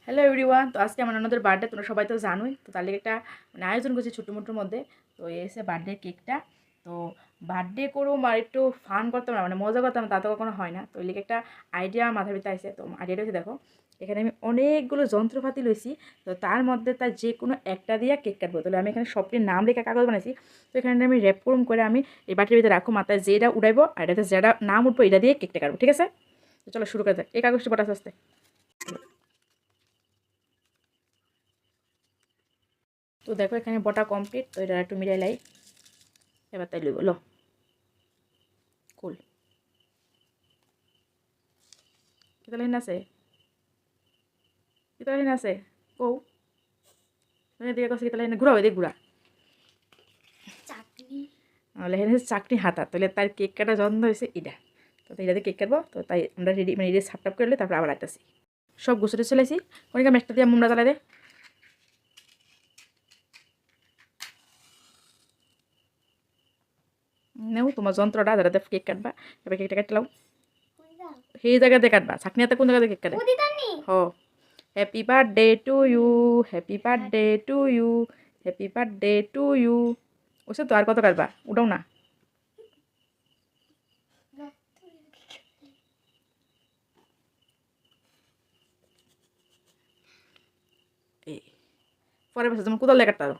Hello everyone. তো আজকে আমার ননদের বার্থডে, তোমরা সবাই তো জানোই। তো তার লিগে একটা আয়োজন করছি ছোটো মোটোর মধ্যে। তো এসে বার্থডে কেকটা, তো বার্থডে করুম আর একটু ফান করতাম না, মজা করতাম, তা তো কখনো হয় না। তো এই লিগে একটা আইডিয়া মাথার ভিতরে আসে। তো আইডিয়াটা হচ্ছে, দেখো এখানে আমি অনেকগুলো যন্ত্রপাতি লইছি। তো তার মধ্যে তার যে কোনো একটা দিয়ে কেক কাটবো। তাহলে আমি এখানে সবটির নাম লেখা কাগজ বানাইছি। তো এখানে আমি র্যাপ করুম করে আমি এই বাটির ভিতরে রাখবো, মাথায় যেটা উঠাইবো আর এটাতে যেটা নাম উঠবো এটা দিয়ে কেকটা কাটবো, ঠিক আছে? তো চলো শুরু করা যাক। এই কাগজটি বটা আসতে। তো দেখো এখানে বটা কমপ্লিট। তো এটা একটু মিলাই লাই। এবার তাই লইব লো কুল কেতলা হিন আছে, কেতলা হিন আছে কৌ দিকে কছে কেতলা হিন ঘুরা দেখ ঘুরা লেহেন হচ্ছে চাকনি হাতা। তাহলে তার কেক কাটা যত্ন হয়েছে এটা। তো এটাতে কেক কাটবো। তো তাই আমরা রেডি রেডি সাপটাপ করলে তারপর আবার আসতেছি। সব গুছাতে চলেছি। অনেকে মেঘটা দিয়ে মুমরা জ্বালা দে। নেও তোমার যন্ত্রটা যাতে কেক কাটবা। এবার কেকটা কাটতে লাও, সেই জায়গাতে কাটবা। চাকনি হাতে কোন জায়গাতে কেক কাটে? হ। Happy birthday to you, happy birthday to you, happy birthday to you. ওসে তো আর কত কাটবা, উঠাও না। এই পরের বছর যেমন কোদাল লেখাটা আরো